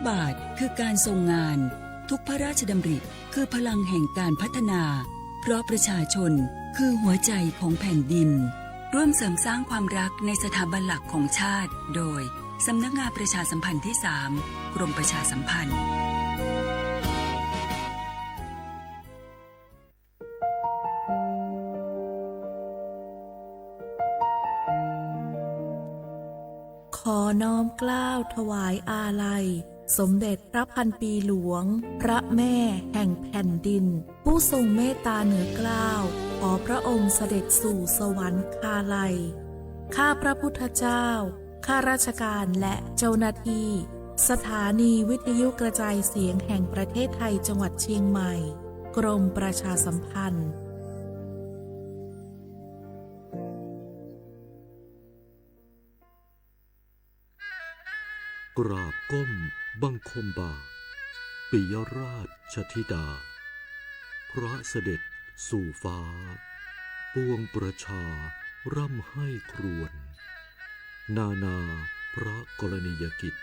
บาทคือการทรงงานทุกพระราชดำริคือพลังแห่งการพัฒนาเพราะประชาชนคือหัวใจของแผ่นดินร่วมเสริมสร้างความรักในสถาบันหลักของชาติโดยสำนักงานประชาสัมพันธ์ที่ 3 กรมประชาสัมพันธ์ขอน้อมเกล้าถวายอาลัยสมเด็จพระพันปีหลวงพระแม่แห่งแผ่นดินผู้ทรงเมตตาเหนือเกล้าขอพระองค์เสด็จสู่สวรรคาลัยข้าพระพุทธเจ้าข้าราชการและเจ้าหน้าที่สถานีวิทยุกระจายเสียงแห่งประเทศไทยจังหวัดเชียงใหม่กรมประชาสัมพันธ์กราบก้มบังคมบาทปิยราชธิดาพระเสด็จสู่ฟ้าปวงประชาร่ำให้ครวญนานาพระกรณียกิจ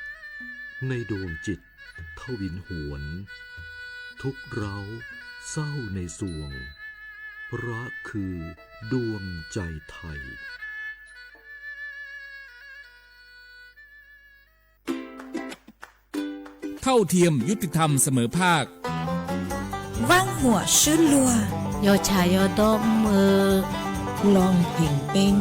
ในดวงจิตทวินหวนทุกเร้าเศร้าในสวงพระคือดวงใจไทยเท่าเทียมยุติธรรมเสมอภาคว่างหัวชื่นลัวยอชายยอดอมมือลองผิงปิง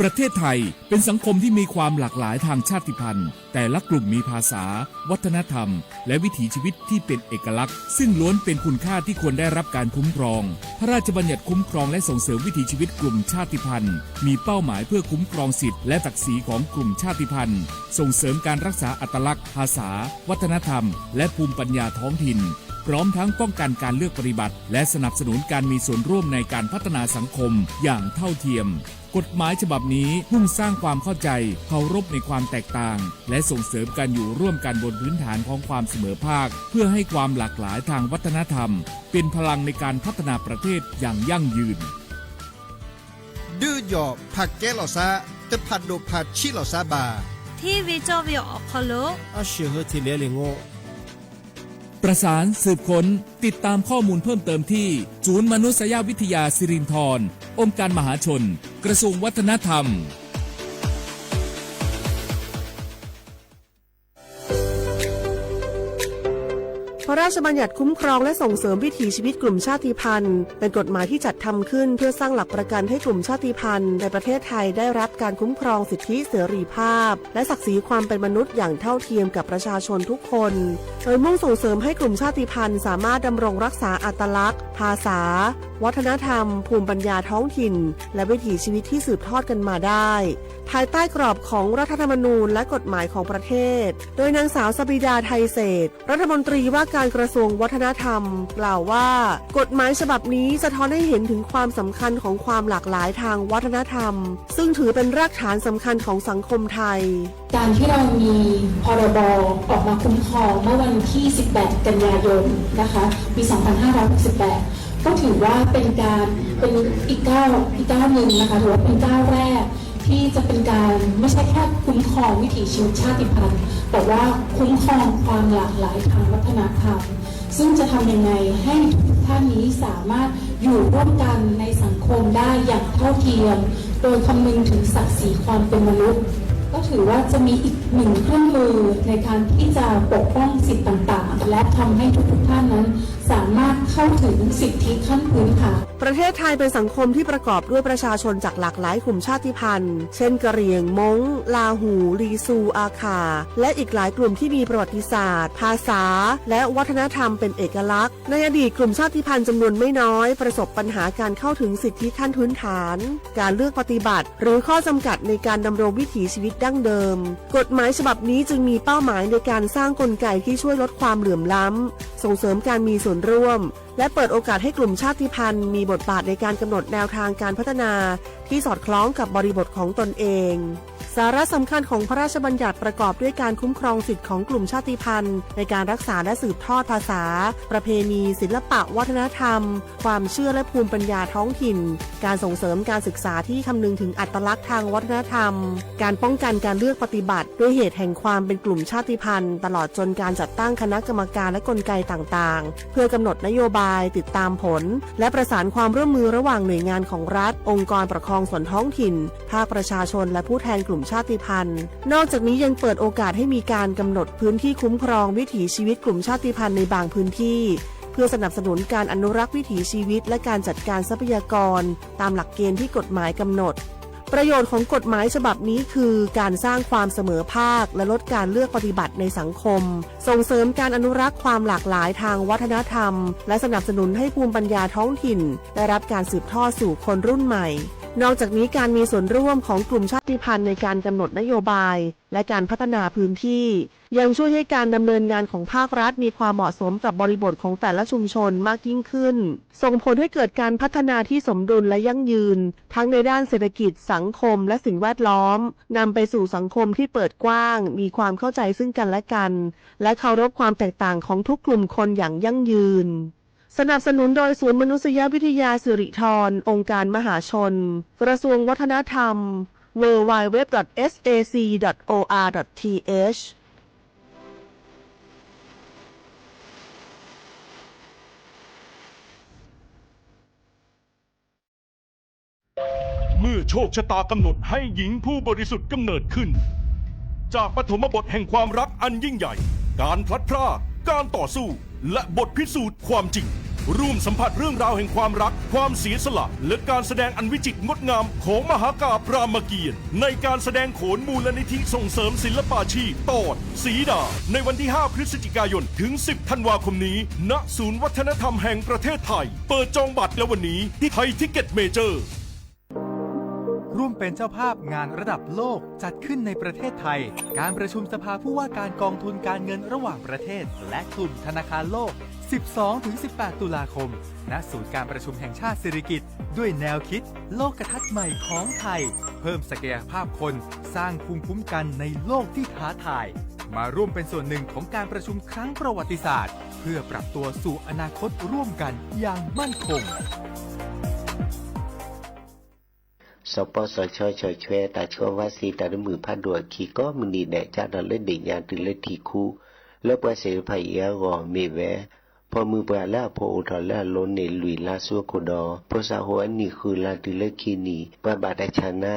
ประเทศไทยเป็นสังคมที่มีความหลากหลายทางชาติพันธุ์แต่ละกลุ่มมีภาษาวัฒนธรรมและวิถีชีวิตที่เป็นเอกลักษณ์ซึ่งล้วนเป็นคุณค่าที่ควรได้รับการคุ้มครองพระราชบัญญัติคุ้มครองและส่งเสริมวิถีชีวิตกลุ่มชาติพันธุ์มีเป้าหมายเพื่อคุ้มครองสิทธิและศักดิ์ศรีของกลุ่มชาติพันธุ์ส่งเสริมการรักษาอัตลักษณ์ภาษาวัฒนธรรมและภูมิปัญญาท้องถิ่นพร้อมทั้งป้องกันการเลือกปฏิบัติและสนับสนุนการมีส่วนร่วมในการพัฒนาสังคมอย่างเท่าเทียมกฎหมายฉบับนี้มุ่งสร้างความเข้าใจเคารพในความแตกต่างและส่งเสริมการอยู่ร่วมกันบนพื้นฐานของความเสมอภาคเพื่อให้ความหลากหลายทางวัฒนธรรมเป็นพลังในการพัฒนาประเทศอย่างยั่งยืนดื้อหยอผักแก้หล่อซาจะผัดโดผัดชิหล่อซาบาที่วิจวิออกคโลอาเชื่อที่เลี้ยงโง่ประสานสืบค้นติดตามข้อมูลเพิ่มเติมที่ศูนย์มนุษยวิทยาสิรินธรองค์การมหาชนกระทรวงวัฒนธรรมพระราชบัญญัติคุ้มครองและส่งเสริมวิถีชีวิตกลุ่มชาติพันธุ์เป็นกฎหมายที่จัดทำขึ้นเพื่อสร้างหลักประกันให้กลุ่มชาติพันธุ์ในประเทศไทยได้รับการคุ้มครองสิทธิเสรีภาพและศักดิ์ศรีความเป็นมนุษย์อย่างเท่าเทียมกับประชาชนทุกคนโดยมุ่งส่งเสริมให้กลุ่มชาติพันธุ์สามารถดำรงรักษาอัตลักษณ์ภาษาวัฒนธรรมภูมิปัญญาท้องถิ่นและวิถีชีวิตที่สืบทอดกันมาได้ภายใต้กรอบของรัฐธรรมนูญและกฎหมายของประเทศโดยนางสาวสบิดาไทยเศรษฐ์รัฐมนตรีว่าการกระทรวงวัฒนธรรมกล่าวว่ากฎหมายฉบับนี้สะท้อนให้เห็นถึงความสำคัญของความหลากหลายทางวัฒนธรรมซึ่งถือเป็นรากฐานสำคัญของสังคมไทยการที่เรามีพรบออกมาคุ้มครองเมื่อวันที่ 18 กันยายนนะคะปี 2568 ก็ถือว่าเป็นอีกก้าวหนึ่งนะคะถือว่าเป็นก้าวแรกที่จะเป็นการไม่ใช่แค่คุ้มครองวิถีชีวิตชาติพันธุ์แต่ว่าคุ้มครองความหลากหลายทางวัฒนธรรมซึ่งจะทำยังไงให้ทุกท่านนี้สามารถอยู่ร่วมกันในสังคมได้อย่างเท่าเทียมโดยคำนึงถึงศักดิ์ศรีความเป็นมนุษย์ก็ถือว่าจะมีอีกหนึ่งเครื่องมือในการที่จะปกป้องสิทธิต่างๆและทำให้ทุกท่านนั้นสามารถเข้าถึงสิทธิขั้นพื้นฐานประเทศไทยเป็นสังคมที่ประกอบด้วยประชาชนจากหลากหลายกลุ่มชาติพันธุ์เช่นกะเหรี่ยงม้งลาหูลีซูอาคาและอีกหลายกลุ่มที่มีประวัติศาสตร์ภาษาและวัฒนธรรมเป็นเอกลักษณ์ในอดีตกลุ่มชาติพันธุ์จำนวนไม่น้อยประสบปัญหาการเข้าถึงสิทธิขั้นพื้นฐานการเลือกปฏิบัติหรือข้อจำกัดในการดำรงวิถีชีวิตดั้งเดิมกฎหมายฉบับนี้จึงมีเป้าหมายในการสร้างกลไกที่ช่วยลดความเหลื่อมล้ำส่งเสริมการมีส่วนร่วมและเปิดโอกาสให้กลุ่มชาติพันธุ์มีบทบาทในการกำหนดแนวทางการพัฒนาที่สอดคล้องกับบริบทของตนเอง สาระสำคัญของพระราชบัญญัติประกอบด้วยการคุ้มครองสิทธิของกลุ่มชาติพันธุ์ในการรักษาและสืบทอดภาษาประเพณีศิลปะวัฒนธรรมความเชื่อและภูมิปัญญาท้องถิ่นการส่งเสริมการศึกษาที่คำนึงถึงอัตลักษณ์ทางวัฒนธรรมการป้องกันการเลือกปฏิบัติด้วยเหตุแห่งความเป็นกลุ่มชาติพันธุ์ตลอดจนการจัดตั้งคณะกรรมการและกลไกต่างๆเพื่อกำหนดนโยบายติดตามผลและประสานความร่วมมือระหว่างหน่วยงานของรัฐองค์กรปกครองส่วนท้องถิ่นภาคประชาชนและผู้แทนกลุ่มชาติพันธุ์นอกจากนี้ยังเปิดโอกาสให้มีการกำหนดพื้นที่คุ้มครองวิถีชีวิตกลุ่มชาติพันธุ์ในบางพื้นที่เพื่อสนับสนุนการอนุรักษ์วิถีชีวิตและการจัดการทรัพยากรตามหลักเกณฑ์ที่กฎหมายกำหนดประโยชน์ของกฎหมายฉบับนี้คือการสร้างความเสมอภาคและลดการเลือกปฏิบัติในสังคมส่งเสริมการอนุรักษ์ความหลากหลายทางวัฒนธรรมและสนับสนุนให้ภูมิปัญญาท้องถิ่นได้รับการสืบทอดสู่คนรุ่นใหม่นอกจากนี้การมีส่วนร่วมของกลุ่มชาติพันธุ์ในการกำหนดนโยบายและการพัฒนาพื้นที่ยังช่วยให้การดำเนินงานของภาครัฐมีความเหมาะสมกับบริบทของแต่ละชุมชนมากยิ่งขึ้นส่งผลให้เกิดการพัฒนาที่สมดุลและยั่งยืนทั้งในด้านเศรษฐกิจสังคมและสิ่งแวดล้อมนำไปสู่สังคมที่เปิดกว้างมีความเข้าใจซึ่งกันและกันและเคารพความแตกต่างของทุกกลุ่มคนอย่างยั่งยืนสนับสนุนโดยศูนย์มนุษยวิทยาสิริธรองค์การมหาชนกระทรวงวัฒนธรรม www.sac.or.th เมื่อโชคชะตากำหนดให้หญิงผู้บริสุทธิ์กำเนิดขึ้นจากปฐมบทแห่งความรักอันยิ่งใหญ่การพลัดพรากการต่อสู้และบทพิสูจน์ความจริงร่วมสัมผัสเรื่องราวแห่งความรักความเสียสละและการแสดงอันวิจิตรงดงามของมหากาพย์รามเกียรติ์ในการแสดงโขนมูลนิธิส่งเสริมศิลปาชีพตอนสีดาในวันที่ 5 พฤศจิกายนถึง 10 ธันวาคมนี้ณศูนย์วัฒนธรรมแห่งประเทศไทยเปิดจองบัตรแล้ววันนี้ที่ไทยทิกเก็ตเมเจอร์ร่วมเป็นเจ้าภาพงานระดับโลกจัดขึ้นในประเทศไทยการประชุมสภาผู้ว่าการกองทุนการเงินระหว่างประเทศและกลุ่มธนาคารโลก 12-18 ตุลาคม ณ ศูนย์การประชุมแห่งชาติสิริกิติ์ด้วยแนวคิดโลกทัศน์ใหม่ของไทยเพิ่มศักยภาพคนสร้างภูมิคุ้มกันในโลกที่ท้าทายมาร่วมเป็นส่วนหนึ่งของการประชุมครั้งประวัติศาสตร์เพื่อปรับตัวสู่อนาคตร่วมกันอย่างมั่นคงสปสชชชวยตาชัววาสีตาดมือพัดดัวขีก็มือดีแดจัดดอลเลเดียตึเลทีคูแล้วปว่าเสภายยากอเมแวพอมือปลาละพออุทอละล้นในลุยลาสัวโคดอพอสาหัวนี่คือลาตึเลคีนีปะบาดชนะ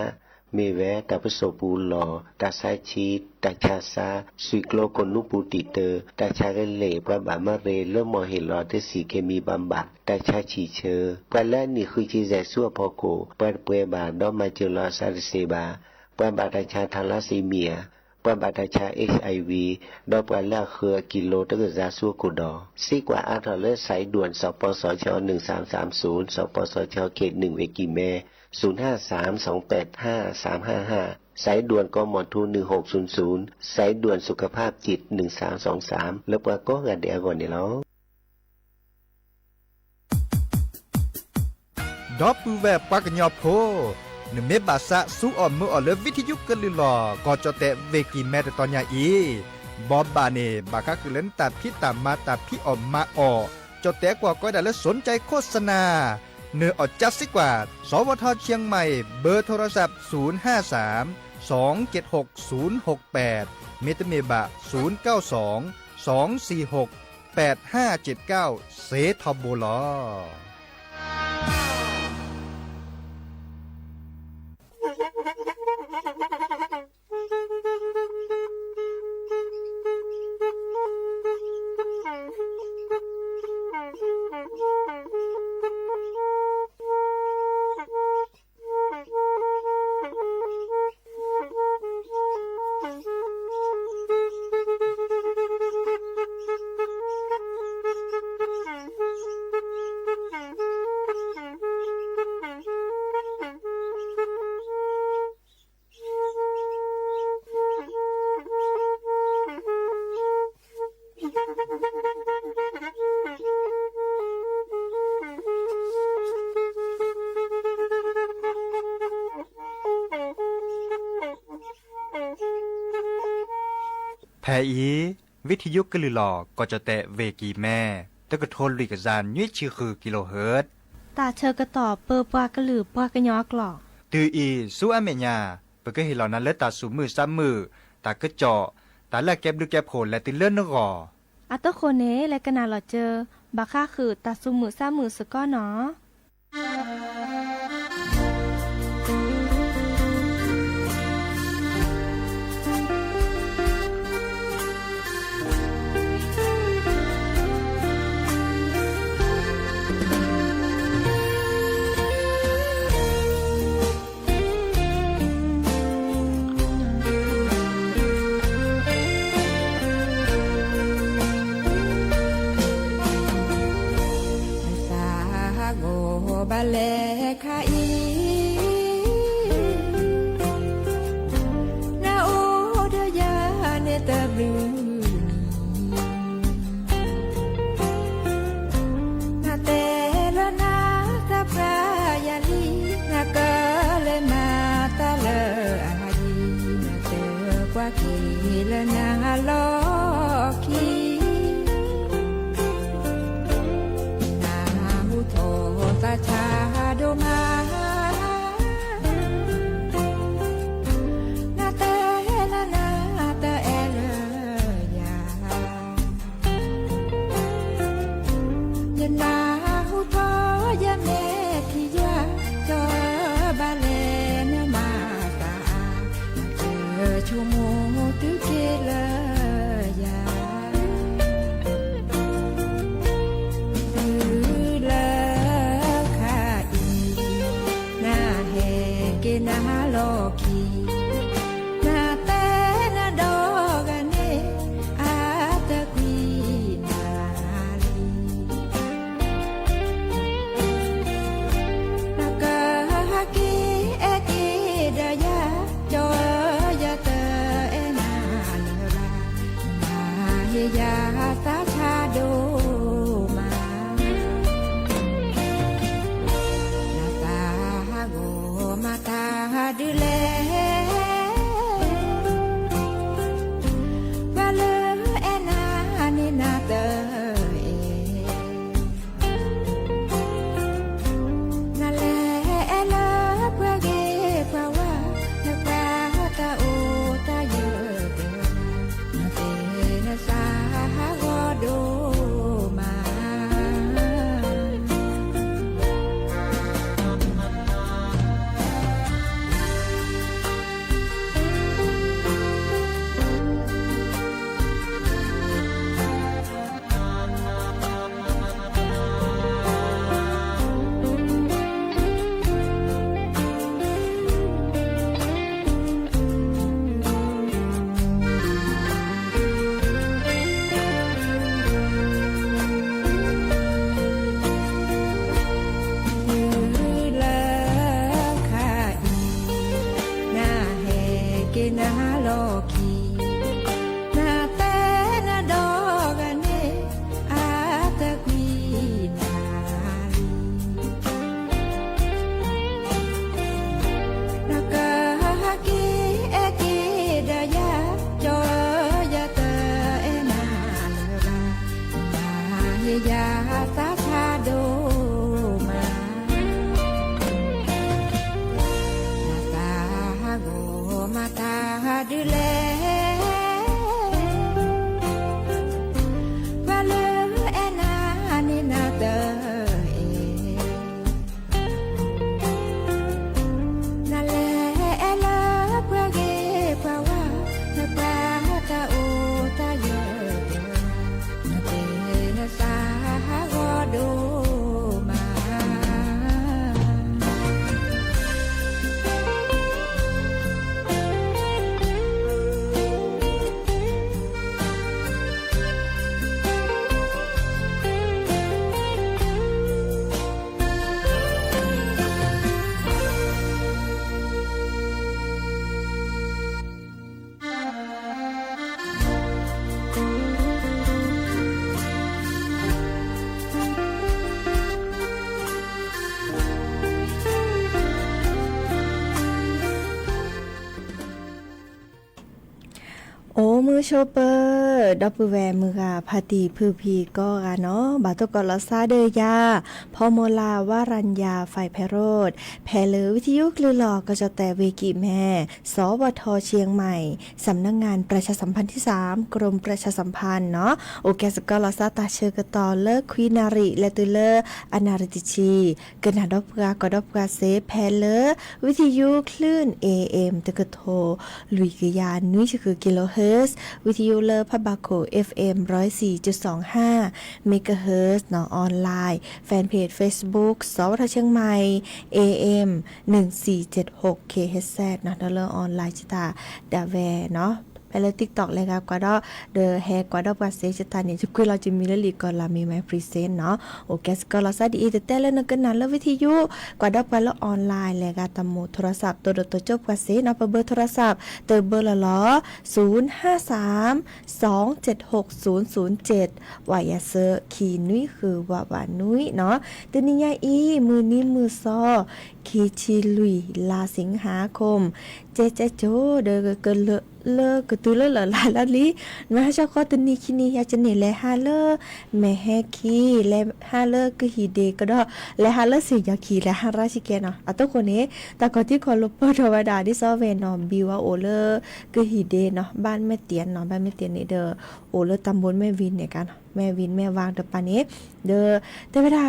เมแวตาปโสปูหลอตาไซชีตาชาซาสุกโลกนุปูติเตอตาชาเกเลปะบามาเรเริ่มมอเฮลอเตสีเคมีบำบัดตาชาชีเชอปะละนี่คือจีแซซัวพอโกปะเปบาดอมาเจลอซาริเซบาปะบาดชาทาลาซีเมียปะบาดชา HIV ดอปะละเครือกิโลตะกซาซัวโกดอซีกว่าอาทอเลสายด่วนสปสช1330สปสชเขต1เวกิเม053-285-355สายด่วนกมท1600สายด่วนสุขภาพจิต1323แล้วว่าก็กันเดียวก่อนนี่แล้วดอปูแวปากญอโพนเมบาสะสุออมมืออเลวิทยุกลิลอก็จะแต่เวกิแมตตอนยาอีบอบบาเนบาคักเล่นตัดพี่ตามมาตัดพี่ออมมาออจะแต่กว่าก็ได้และสนใจโฆษณาเนื้ออดจัดสิกว่าสวทเชียงใหม่เบอร์โทรศัพท์053-276-068เมตเมบะ092-246-8579เซทอโบลอ แพอีวิทยุกะลือหลอก็จะแตะเวกีแม่ตะกะโทนลิกซานยุ้ยชื่อคือกิโลเฮิรตซ์ตาเชอกระต่อเปอร์ปากระหลือปากระยอกหลอก ตืออีสู้อเมญาเปก็เห็นเหล่านั้นและตาสูมือซ้ำมือตากระเจาะตาละแก็บดูแก็บโผล่และติเลื่อนนกอ อัตโคเนและกนาหลอเจอบาค่าคือตาซุมือซ่ามือสก้อเนาะบาเลคาอีนาโอเดยาเนตาบลูนาเตละนาตาปรายาลีนากาเลมาตาเลอาดีนาเตกว่ากีละนาโลกีชาโดมานาเตละนาเตเอเลยายนาหูทอยาเมทิยาจอบาเลนมาตาเจอชูโมตุเกเลยานาโลกีนาเตนาดอกเนอาตะกีนาลีนากะฮักีเอกีดายาจอยาเตเอนาเลรานาเฮยาสาชาโดมามาตาดูแลบาเลเอนานินาเตเอนาเลเอลเพื่อเกเพราะว่านักปาตาโอตาเยอะเตนาเตนาสาฮาวโด เปอร์ดอปเปอร์แวร์มือกาพาตีพือพีก็กะเนาะบาตกอลอซาเดยาพอโมลาวารัญญาไฟไพโรดแพเลอวิทยุคลือหลอกก็จะแต่เวกิแม่สวทเชียงใหม่สำนักงานประชาสัมพันธ์ที่3กรมประชาสัมพันธ์เนาะโอเคสกอลอซาตาเชอกตอเลอควีนาริและตุเลออนาริติชีกนาดอปกากอดอปกาเซแพเลอวิทยุคลื่น AM ตะกะโทลุยกยานุยชคือกิโลเฮิรตซ์วิทยุเลอพะบาโค FM 104.25 เมกะเฮิรตซ์เนาะออนไลน์แฟนเพจ Facebook สวทเชียงใหม่ AM 1476 KHZ เนาะเลอออนไลน์จิตาดาแวเนาะไปเลย TikTok เลยครับกว่าดอเดอแฮกว่าดอกว่าเซจิตาเนี่ยจะคุยเราจะมีเลลีก่อนเรามีไมพรีเซนต์เนาะโอเคสก็เราซะดีแต่แล้วนึกกันนั้นแล้ววิทยุกว่าดอกว่าแล้วออนไลน์เลยครับตามหมู่โทรศัพท์ตัวจบกว่าเซเนาะเบอร์โทรศัพท์เตอเบอร์ละล้อ053276007ว่ายาเซอร์ขีนุ้ยคือว่านุ้ยเนาะตัวนี้ยาอีมือนี้มือซอคีชิลุยลาสิงหาคมเจโจเดอเกินเลก็ตุเลละลาลีมาชอบตัวนี้คินี่ยาจะนี่แลฮาเลแม่แฮคีแลฮาเลก็ฮีเดก็ดอแลฮาเลสิยาคีแลฮาราชิเกเนาะอะตัวคนนี้แต่ก็ที่คอลเปอร์ธรรมดาที่ซอเวนเนาะบิวว่าโอเลก็ฮีเดเนาะบ้านแม่เตียนเนาะบ้านแม่เตียนนี่เด้อโอเลตำบลแม่วินเนี่ยกันแม่วินแม่วางเด้อปานนี้เด้อแต่เวลา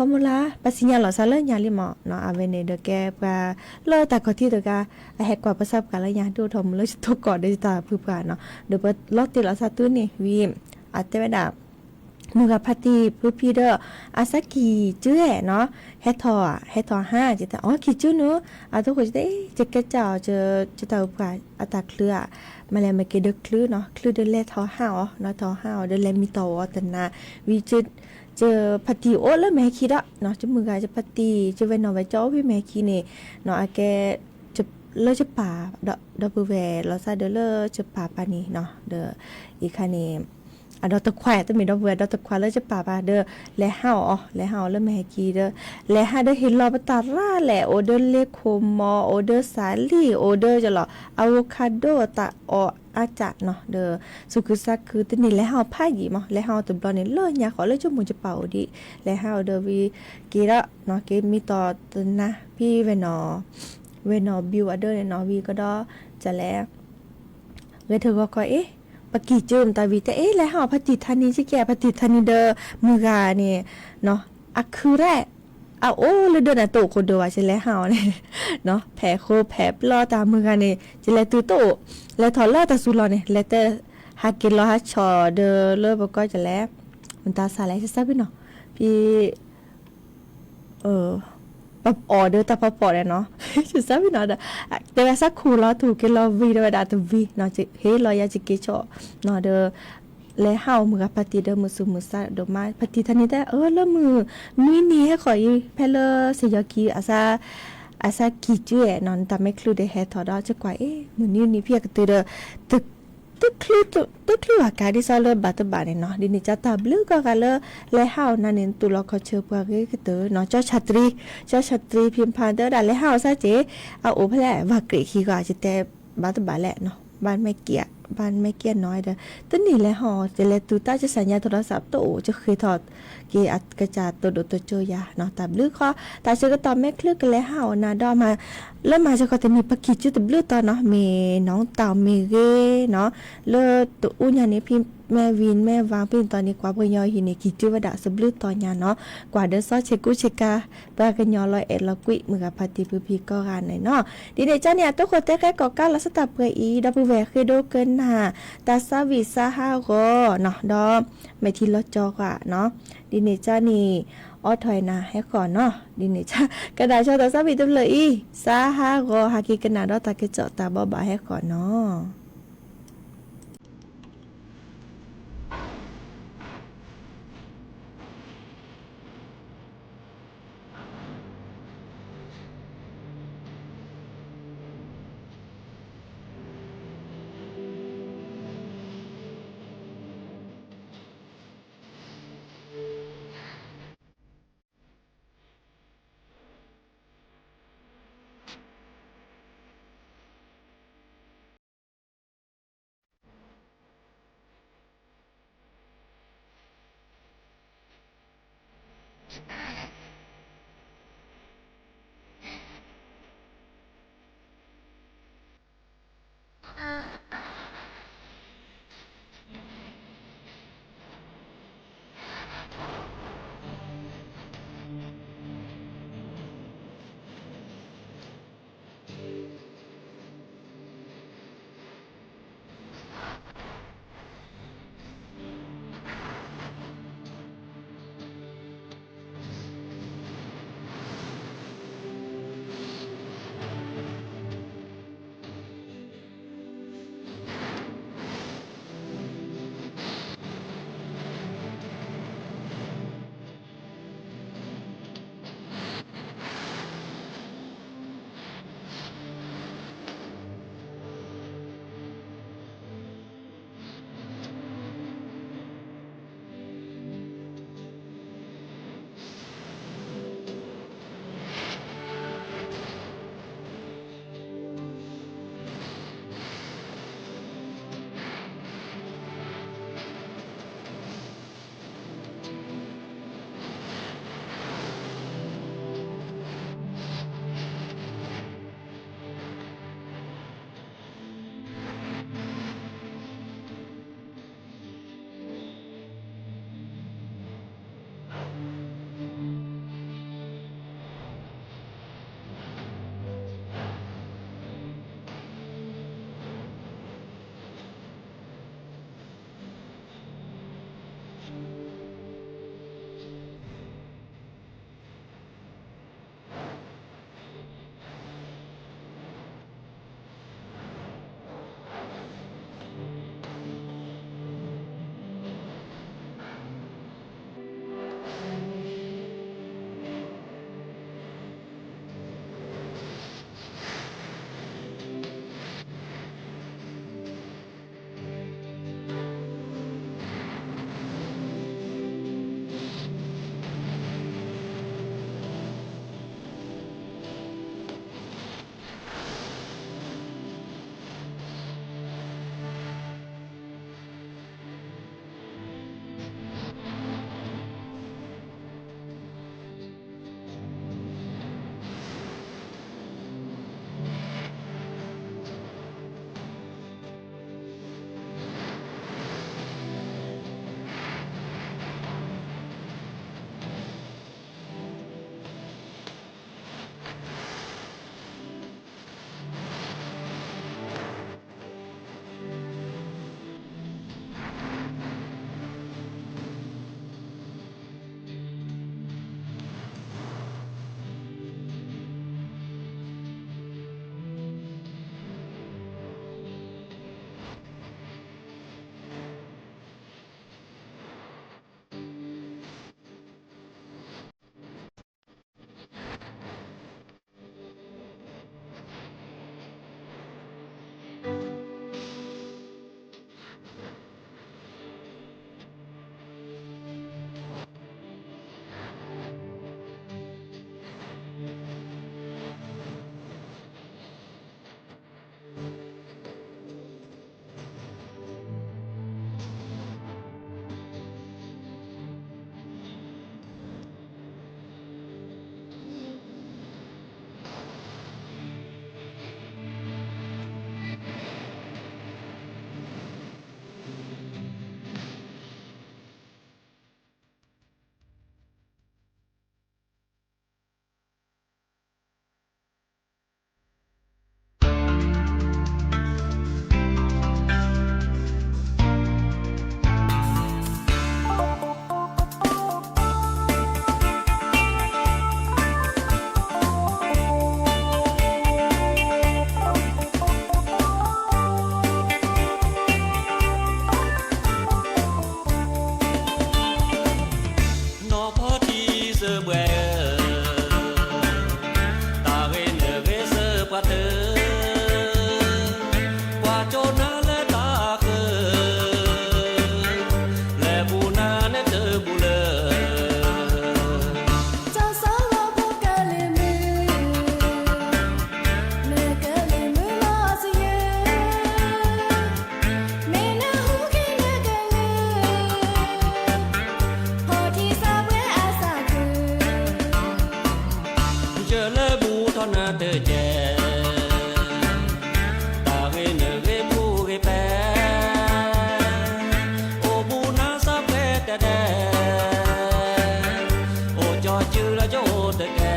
พอมูลาปัสญาหลอซาเลญาลิมอเนาะอาเวเนเดแกปาเลอตาก็ที่เดกาแฮกกว่าประสบการณ์ละญาดูทอมเลทุกกอดได้ตาพืบกันเนาะเดปลอติลอซาตุนี่วีอาเตเวดามือกับพาตีผู้พี่เด้ออาซากิจื้อเนาะเฮทอ5จิตอ๋อกิจื้อเนาะอาทุกคนจะได้จะแกเจ้าจะตาอุปาอาตาเคลือมาแล้วมาเกเดคลือเนาะคลือเดเลทอ5อ๋อเนาะทอ5เดเลมีตอตนะวิจิตเจอพัตีโอแล้วแม่คิดอ่ะเนาะจะมือกายจะพัตีจะเวนเอาไว้เจ้าพี่แม่คิดเนี่ยเนาะอาแกจะเลอจะป่าดอเบแวเราซาเดเลอจะป่าปานี่เนาะเดออีคานี่อะดอตะควายต้องมีดอเบแวดอตะควายเลอจะป่าปาเดอและเฮาอ๋อและเฮาแล้วแม่คิดเดอและหาเดอเห็นรอปตาร่าแหละโอเดอเลโคมอโอเดอสาลีโอเดอจะหรออะโวคาโดตะออาจะเนาะเด้อสุกุซักคือตนี่แล้วเฮาพาหยีมอแล้วเฮาตบลอนี่เลยยาขอเลยจุมุจะเป่าดิแล้วเฮาเด้อวีกีระเนาะเกมีต่อตนะพี่เวนอบิวอเดอร์เนาะวีก็ดอจะแล้วเวเธอก็เอ๊ะปะกี้จืมตาวีแต่เอ๊ะแล้วเฮาปฏิทันนี้สิแก่ปฏิทันนี้เด้อมือกานี่เนาะอะคือแรโอ้เลยเดินโตคนเดียวใช่แล้วเฮาเนี่ยเนาะแผลโคแผลปลอตามมือกันนี่จะแล้วตื้อโตแล้วถอดเลิกตาสุรอเนี่ยแล้วแต่หากินรอหาชอเดอเลิกก็จะแล้วมันตาสาแล้วซับพี่เนาะพี่ปับออเดอร์ตาปับปอเลยเนาะจะซับพี่เนาะแต่ว่าสักคูรอถูกกินรอวีเดอดาตวีเนาะจะเฮ้รอยาจิกิชอเนาะเดอและเฮามือกับปฏิเดมือสุมือซาดมาปฏิทันนี้แต่แล้วมือนี้ให้ขออีเพลเสียกีอาซากิจุเอนอนตาไม่คลูได้เฮทอดจะกว่ามือนี้เพียกตือตึกคลูอาการที่ซอเลบัตบาเนี่ยเนาะดินิจตาบลือก็กันเลยและเฮานั่นเองตุลอเขาเชื่อปากก็เตอเนาะเจ้าชัตรีพิมพานเตอร์และเฮาซะเจเอาโอเพลว่าเกรขี้ก็อาจจะแต่บัตบาแหละเนาะบ้านไม่เกียน้อยเด้อตอนนี้แหละฮอจะเลตูตาจะสัญญาโทรศัพท์โตจะเคยถอดเกอัดกระจาตัวตัวโจยาเนาะตาบลือข้อตาเชก็ตอแม่คลึกกันแล้วเฮานะดอมาแล้วมาจะก็จะมีปะกิจุตบลือตอนเนาะมีน้องเต่ามีเกเนาะเลตัวอุ้ยนี่พี่แม่วินแม่วางเป็นตอนนี้กว่าเบยอหินกิจุวดาสบลือตอนยาเนาะกว่าเดอซอเชกุเชกาปากันยอ101ละกุยมือกับพาติปุพีก็กันไหนเนาะดีเดจ้าเนี่ยตัวคนแต่แค่ก่อก้าลัสตาเปอีดับเบิลแวร์คือโดเกินหาตาซาวิซาฮาโกเนาะดอไม่ทีลอจอกอ่ะเนาะดีเนจ้านี่ออถอยนะให้ก่อนเนาะดีเนจ้ากระดาษชอตาซาวิตับเลยอีซาฮาโกฮากิกันนาดอตาเกจอตาบอบาให้ก่อนเนาะ เ na te je ta ge ne ge pu ge pe o bu na sa pe te de o jo chu la jo te ke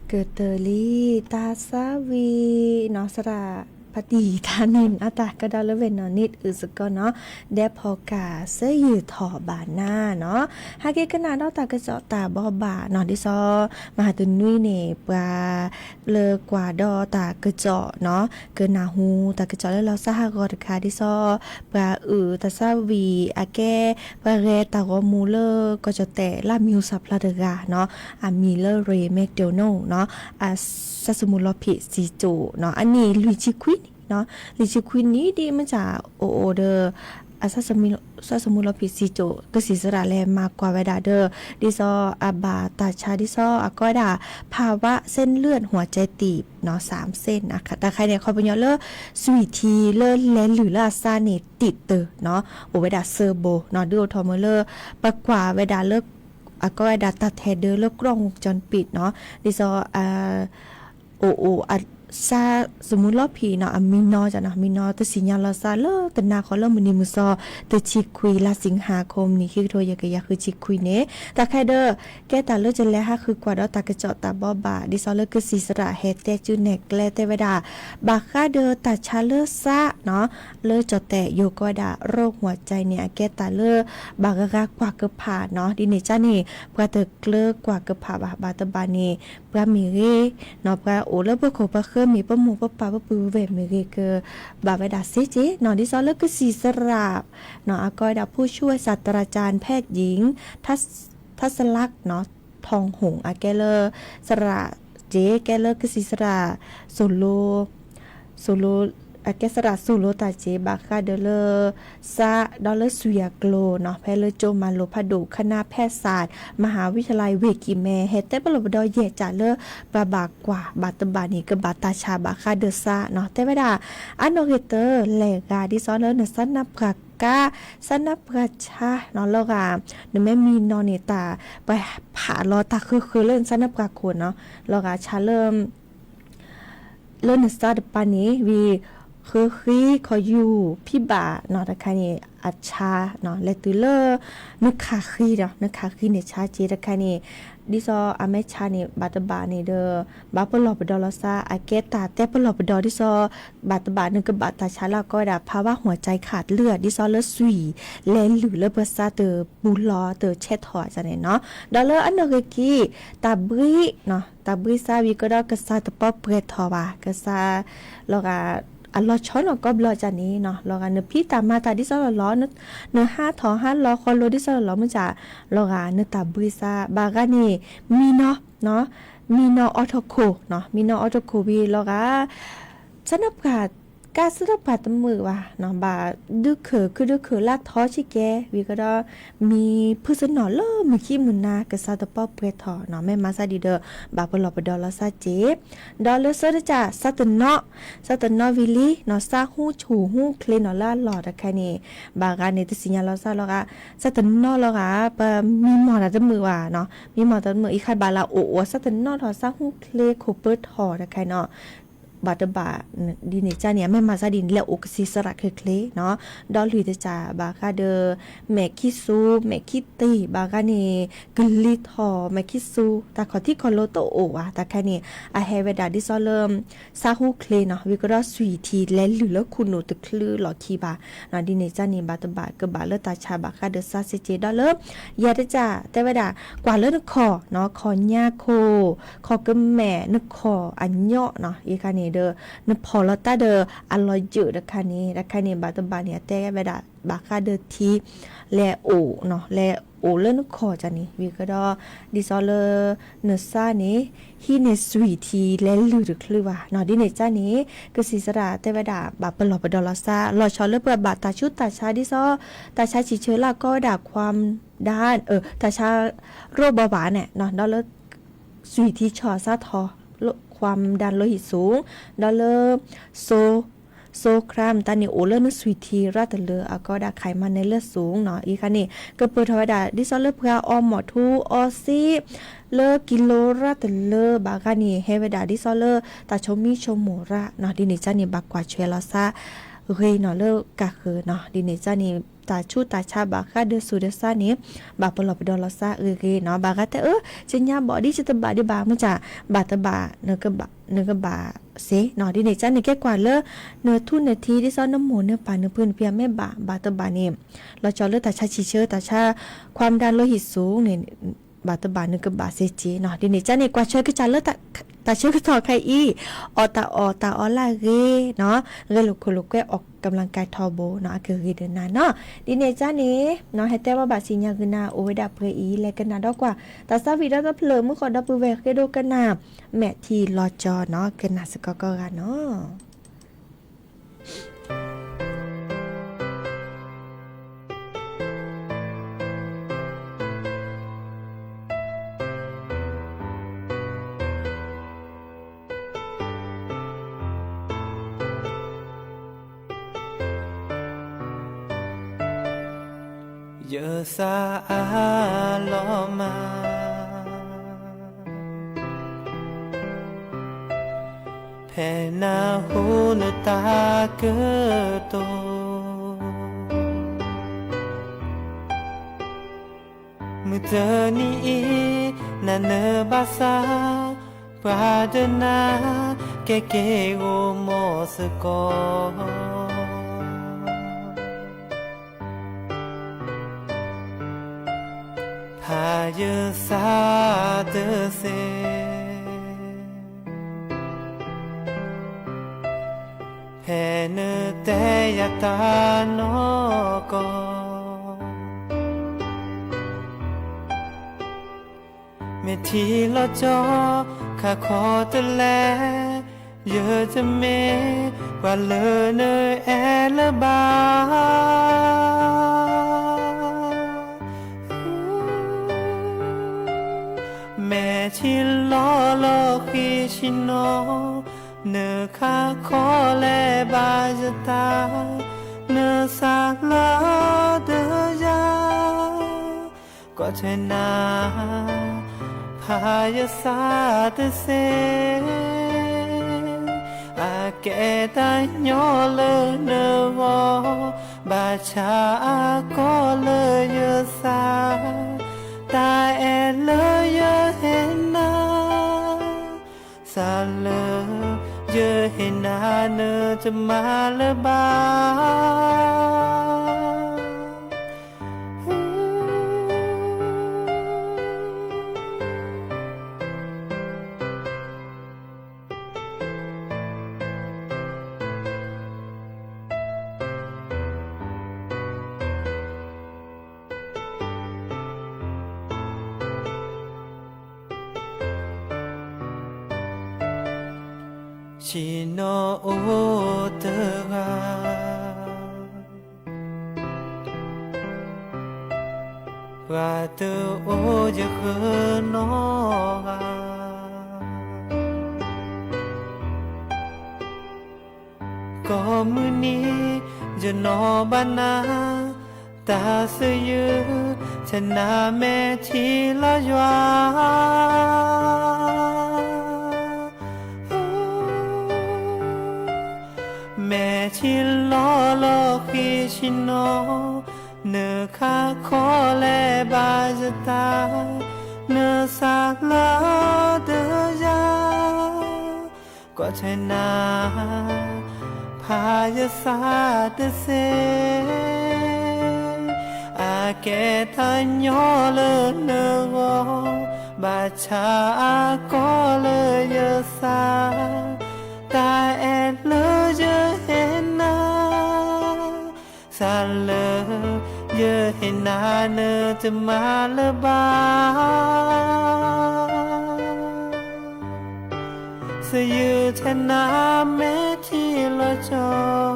เกิดเตอรี่ตาซาวีนอสระปฏิทานินอาตากระดาลเวนนิดอึสก็เนาะแดพอกาเสยยืถอบาหน้าเนาะหากเกขนาดตากระเจาะตาบอบาเนาะดิซอมหาตุนุยเนปลาเลกว่าดอตากระเจาะเนาะเกินนาฮูตากระเจาะแล้วเราสหกรณ์คาดิซอปลาตาซาวีอาแกปลาเรตากอมูเลก็จะแต่ลามิวสับลาเดกาเนาะอามิเลเรเมกเดโนเนาะซาสมุลพิซีโจเนาะอันนี้ลุยชิควินเนาะลุยชิควินนี้ดีมาจากโอเดอซาสมุลพิซีโจก็สิสระแลมากกว่าเวดาเดอดิซออาบาตาชาดิซออาก็ดาภาวะเส้นเลือดหัวใจตีบเนาะ3เส้นนะคะแต่ใครเนี่ยคอยเป็นยอเลอสวีทีเลอแลนหรือลาซาเนติดเตอเนาะโอเวดาเซอร์โบเนาะดูทอมเลอปกว่าเวดาเลิกก็ดาตัดแทเดอร์แล้วกล้องวงจรปิดเนาะดิซอซาสมมุติว่าผีเนาะมีนอจ้ะเนาะมีนอแต่สิญญาลาซาเลแต่นาขอเริ่มมื้อนี้มื้อซอแต่ชิคุยลาสิงหาคมนี่คือโทยกะยาคือชิคุยเนแต่ใครเด้อแกตาเลจะแลฮะคือกว่าดอตากระเจาะตาบ่บาดิซอเลคือสีสระเฮแตจูเนกแลแต่เวดาบาค่าเด้อตาชาเลซะเนาะเลจอแต่อยู่ก็ดาโรคหัวใจเนี่ยแกตาเลบากะกว่าเกผ่าเนาะดิเนจ้านี่ปะเตกเลกว่าเกผ่าบาตบานี่ปะมีเรเนาะปะโอเลบ่ขอปะเคมีปะหมูปะปาปะปือเวมีเรเกบาเวดาซิจิเนาะดิซอเลคือสีสระเนาะก็ดาผู้ช่วยศาสตราจารย์แพทย์หญิงทัศลักษณ์เนาะทองหงอาแกเลอสระเจแกเลอคือสีสระโซโลอาแกสระโซโลตาเจบาคาเดเลอซาดอลเลสเวียโกลเนาะแพเลโจมาโลพาดูคณะแพทยศาสตร์มหาวิทยาลัยเวกิแมเฮเตปลบดอเยจาเลอบาบากกว่าบาตบานีกับบาตาชาบาคาเดซาเนาะแต่เวลาอันโนเฮเตอร์แลกาดิซอนเลอร์นสันนับ กาสนับประชาเนาะแล้วก็เนี่ยแม่มีนอนนี่ตาไปผ่ารอตาคือเล่นสนับประคนเนาะแล้วก็ชาเริ่มสตาร์ทปานี้วีคือขออยู่พี่บ่าเนาะตะคะนี่อัชชาเนาะและตุเลนึกขาคีเนาะนึกขาคีเนี่ยชาเจตะคะนี่ดิซออเมชานี่บาตบานี่เด้อบาปลอบดอลซาอาเกตาแต่ปลอบดอดิซอบาตบานึกบาตาชาลาก็ดาภาวะหัวใจขาดเลือดดิซอเลสวีแลนหรือเลเบซาเตอบูลอเตอเชทอจังเนี่ยเนาะดอลอันนกกีตาบริเนาะตาบริซาวีก็ดอกะซาตะปอเปรทอวากะซาแล้วก็อัลลอช้อนก็บลอจานี้เนาะเรากันเนพี่ตามมาตาดิซอลล้อเน5 ล้อคอนโลดิซอลล้อมันจะเรากันเนตาบริซาบากานี่มีเนาะมีเนาะออโตโคเนาะมีเนาะออโตโควีเรากันสนับขาดกาสนับขาดตมือว่ะเนาะบาดึกคือดึกลากท้อชิแกวีก็ได้มีพืชหน่อเลิ่มมีขี้มุนนากะซาตะปอเปรทอเนาะแม่มาซาดีเดอบาปลอปดอลซาเจดอลเซอร์จ่าซาตเนาะวิลีเนาะซาฮูชูฮูเคลเนาะลาหลอดะแค่นี้บาการเนี่ยติสิญญาลอซาลอกะซาตเนาะลอกะปะมีหมอตะมือว่ะเนาะมีหมอตะมืออีคัดบาลาโอซาตเนาะทอซาฮูเคลโคเปิดทอดะแค่เนาะบาตบาดิเนจาเนี่ยแม่มาซาดินและอกซิสระเคลเนาะดอลลุยตจาบาคาเดแมคิซูแมคิตีบากาเนกลิทอแมคิซูตาขอที่คอโลโตโอวะตาแค่นี้อาเฮเวดาดิซอเริ่มซาฮูเคลเนาะวิกรอสวีทีและหรือแล้วคุณโนตคลือหลอคีบาเนาะดิเนจานี่บาตบากบาเลตาชาบาคาเดซาเซเจดอลเริ่มยาตจาแต่เวดากว่าเลิศคอเนาะคอญาโคคอกแม่นคออันเนาะเนาะอีกานี่เดอนพอลตาเดออลอยเจอดะคะนี้บาตบาเนี่ยแต่เวดาบาคาเดทีแลโอเนาะแลโอเลนคอจันนี่วิก็ดอดิซอเลเนซานี่ฮีเนสวีทีแลลือคลือว่าเนาะดิเนจานี่กสิสระแต่เวดาบาปลอปดอลซาลอชอเลเปิดบาตาชุดตาชาดิซอตาชาชิเชลาก็ด่าความด้านตาชาโรคเบาหวานเนี่ยเนาะดอลเลสวีทีชอซาทอความดันโลหิตสูงดอลเลอร์โซครามตานิโอเลอร์นสวีทีราตเลอร์ก็ดาไขมันในเลือดสูงเนาะอีกค่ะนี่ก็เปิดธรรมดาดิซอลเลอร์เพื่อออมหมอทูออซีเลอกิโลราตเลอร์บากานี่เฮเวดาดิซอลเลอร์ตาชมีชมโมระเนาะดินิจานี่บักกว่าเชลาซาเรเนาะเลอกะคือเนาะดินิจานี่ตาชูตาชาบาคาเดสูเดซานี้บาปลอบดอลซาเนาะบากาแต่จัญญาบอดีจิตบาดิบามันจะบาตบาเนกบาเสเนาะดิเนจันนี่แก่กว่าเลเนทุนนาทีที่ซ้อนน้ำหมูเนื้อปลาเนื้อเพื่อนเพียแม่บาตบานี่เราจอเลตาชาชิเชอตาชาความดันโลหิตสูงเนี่ยบาตบาเนื้อบาเซจีเนาะดิเนจันนี่กว่าเชอก็จะเลตาเชื่อก็ต่อใครอีอตาอลาเรเนาะเรลุโคลุกแกออกกำลังกายทอโบเนาะคือเดินนาเนาะดิเนจานี้เนาะให้แต่ว่าบาสิญญาคือนาโอเวดาเพรอีและกันนาดอกว่าตาซาวิดาตะเพลมือขอดับเวกโดกันนาแม่ทีลอจอเนาะกันนาสกก็กันเนาะเยอะซาอาลอมาแผ่นาหูนตาเกิดโตมือเจอนี้นาเนบาซาปราดนาเกเกโกโมสกอหาเยอะซาเตเซแผ่เนแต่ยาตานอกอเมทีลอจอข้าขอตะแลเยอะจะเมว่าเลอเนแอละบาแม่ชิลอลอคิชิโนเนอข้าขอแลบาจตาเนอ sa la de ya có thể na pa ya sa de se a kẻ ta nhỏ lơ nơ vô bà cha có lơ yơ sa ta e lơ yơ he na sa lơ yơ he na nơ cho ma lơ ba chỉ nó ô tơ ga và tơ ô giờ khờ nó ga có mưa ní giờ nó ban na ta sẽ yêu chân na mẹ chỉ là doa mẹ chỉ lo khi chỉ nó nửa khá khó lẽ ba giờ ta nửa xa lỡ đỡ ra có thể na pa giờ xa đỡ xe à kẻ ta nhỏ lớn nửa gò bà cha có lời giờ xa ta e lỡ giờ he na sa lỡ giờ he na nơ cho ma lỡ ba sẽ yêu thế na mẹ chỉ lo cho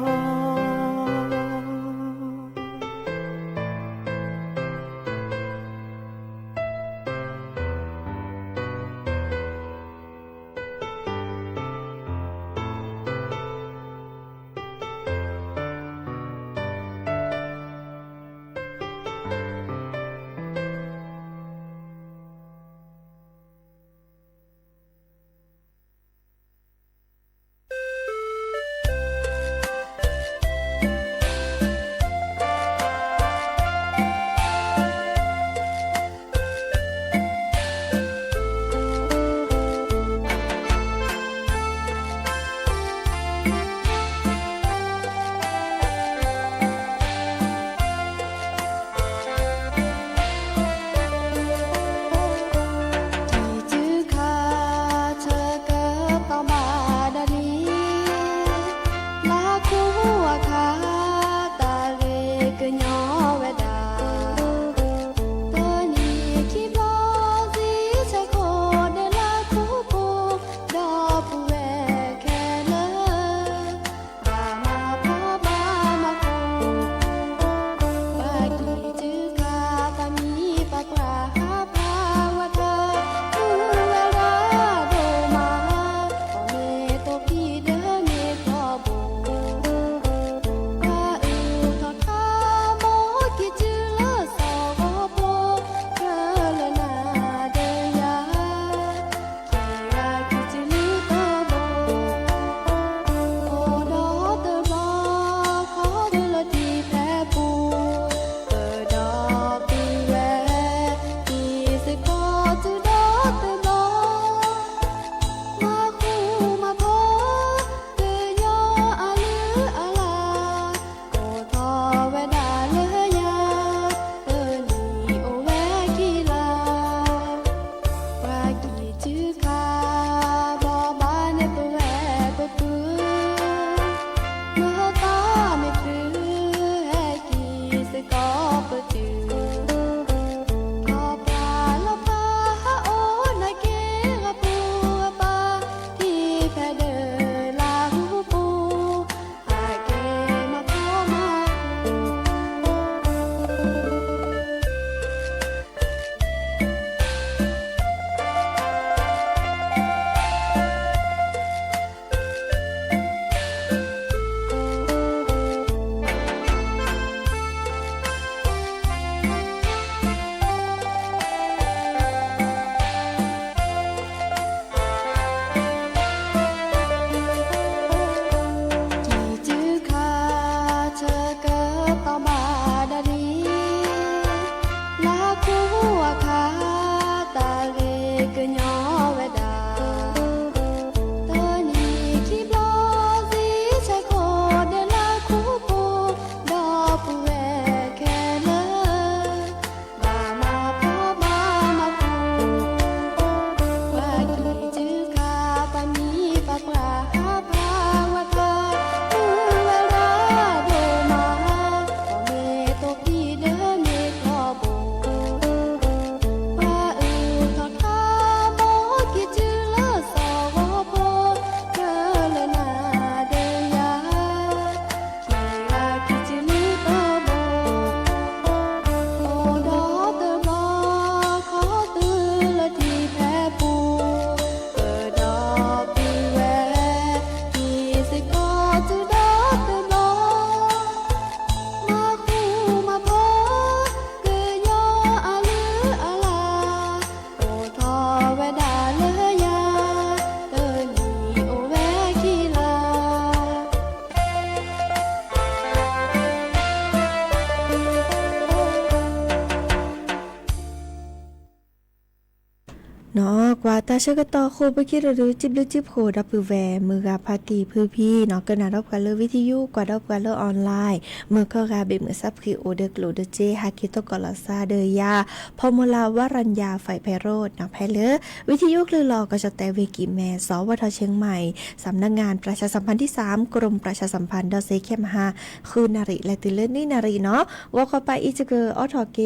เนาะกว่าตาเชกตอโคไปคิดหรือจิบหรือจิบโคดับปือแวมือกาพาตีพื้พี่เนาะก็น่ารับกันเลยวิทยุกว่าดับกันเลยออนไลน์เมื่อก็กาเบมือซับคือโอเดกโลเดเจฮาคิโตกอลาซาเดยาพอมลาวรัญญาไฟไพโรจน์เนาะไพเลอวิทยุคลือรอก็จะแต่เวกิแมสวทเชียงใหม่สำนักงานประชาสัมพันธ์ที่3กรมประชาสัมพันธ์ดอเซเข้ม5คือนาริและติเลนี่นาริเนาะว่าก็ไปอีจเกอออทอเก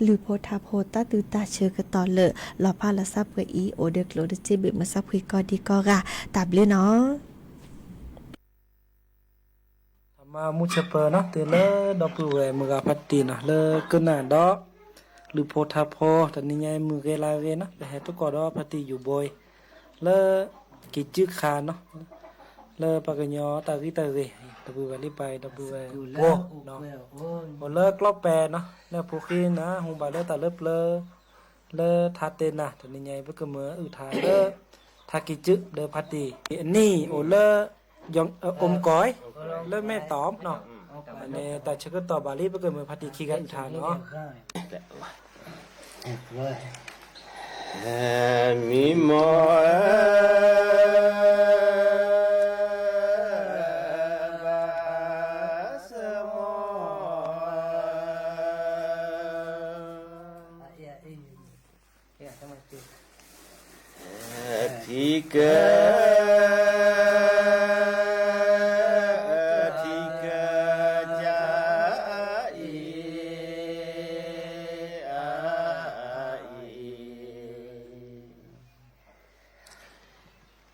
หรือโพธาโพตาตือตาเชกตอเลลอพาละซับเกอีโอเดกโลเดเจเบมาซับคุยก็ดีก็กะตับเลยเนาะมามุชเปอร์เนาะเตเลดอกปือแวมือกาพัดตีนะเลกึน่ะดอกหรือโพธาโพตอนนี้ไงมือเกลาเวนะไปให้ตุกอดอพัดตีอยู่บ่อยเลกิจึกคาเนาะเลปากญอตากิตาเวดอกปือแวลิไปดอกปือแวโวเนาะโอเลกลอกแปเนาะแล้วผู้คินนะหุงบาเลตาเลเลทาเตนะตอนนี้ไงเพิ่นก็มือทาเลทากิจึเดอพัดตีอันนี้โอเลยองอมก้อยเริ่มแม่ตอมเนาะอันนี้แต่เชก็ต่อบาลีไปเกิดมือพัดดีขี้กันอุทานเนาะมีหมอที่เกิ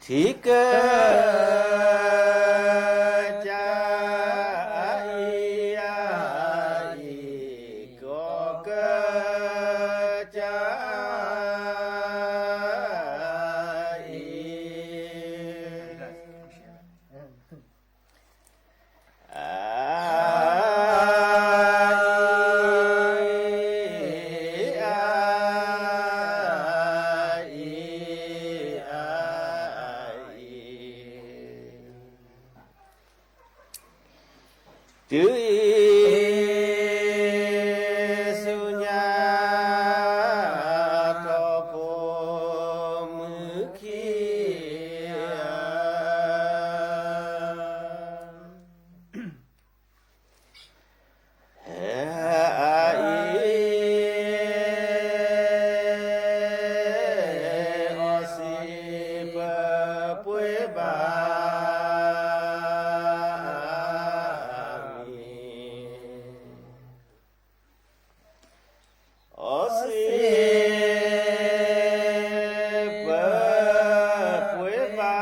ที่เกิดจะก็เกิดจะจื้อสุญญาตอโพมือขี้อสิบป่วยบา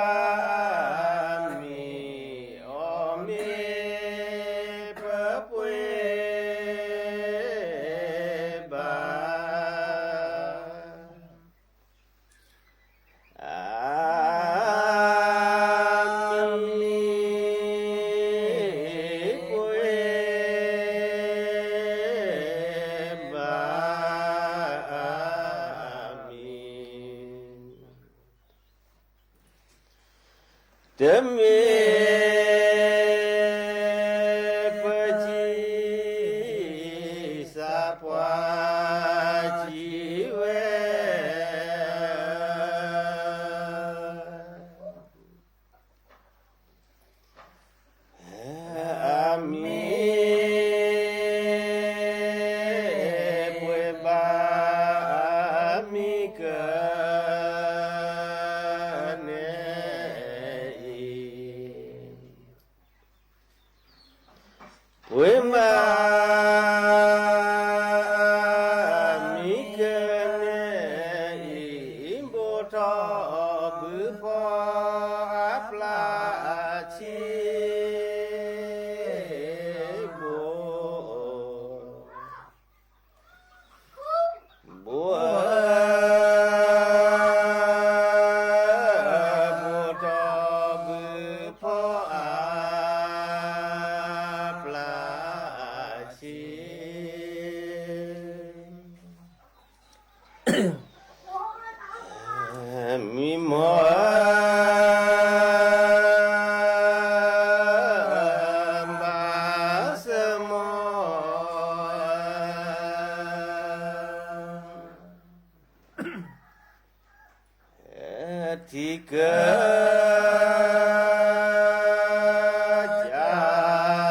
เดมีปจิสาปวาจิเวอามีป่วยบามีเกิเวมา ที่เกิดจา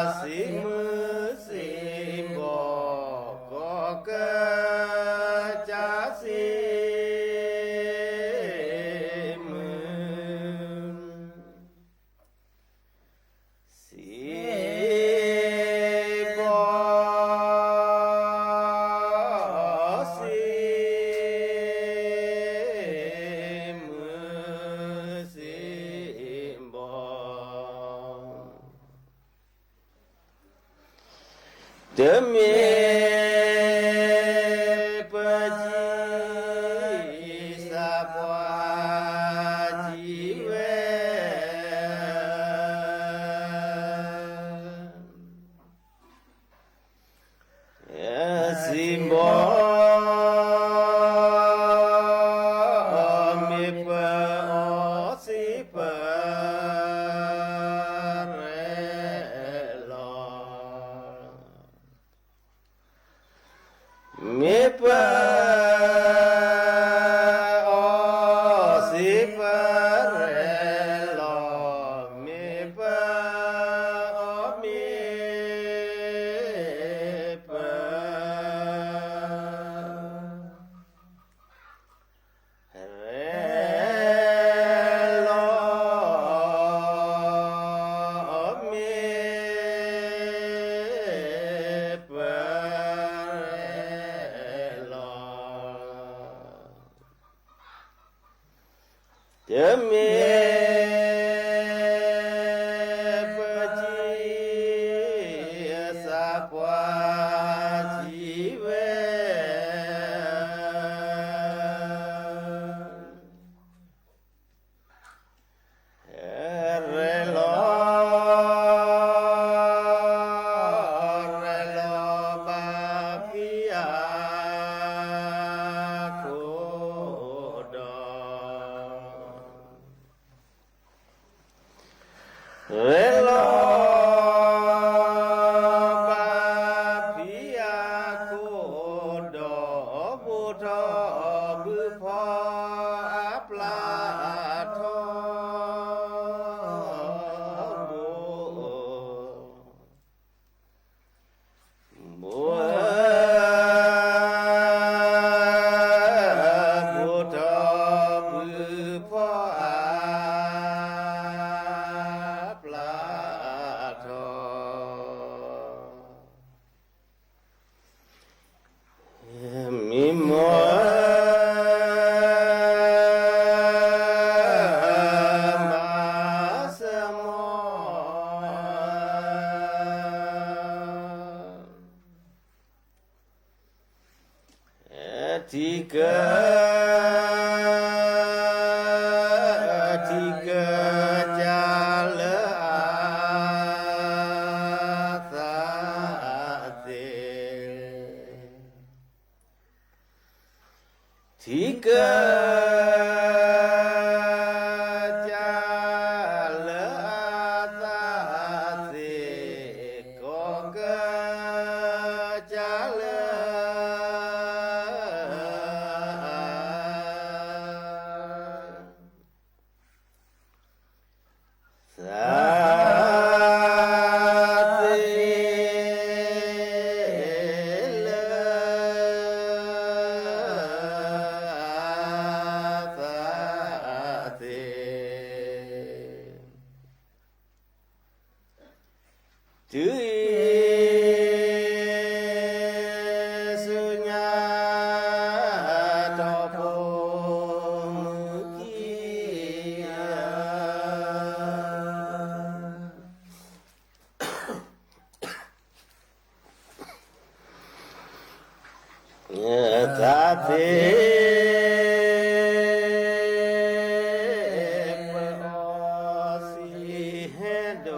กสิมือสิบอกก็เกิดจากสิมือสิบอกสิมือสิบอกเดเมปจิสาปวาจิเวสิบอมิปะอสิปะเรลอมิปะอสิปะเรลอมิปะอมิปะเรลอมิปะเรลอเดเมปจิสาปวาจิเวเรลอบาปิยาโคดอเรลอบาปิยาโคดอบุทอบุพออาปลาทอบุบุทอบุพออาปลาทอมิมอมาสมอที่เกิดจากละสาเตที่เกิดจากละสาเตก็เกิดจากละสาเตละสาเตจือสุญาตอโพมุกียาสาเตปะอสิเฮโด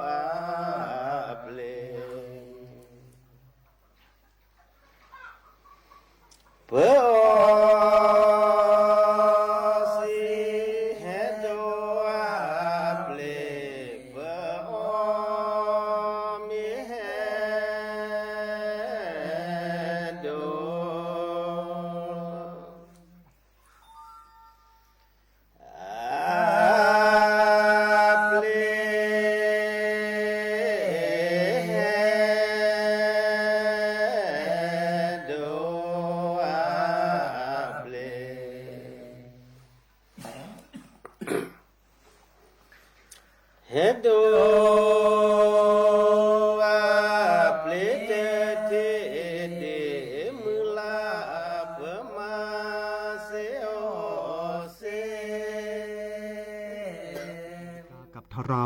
อาเปลปะอสิเฮโดอาเปลปะอมิเฮโด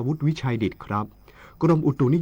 วุฒิวิชัยดิตครับกรมอุตุนิ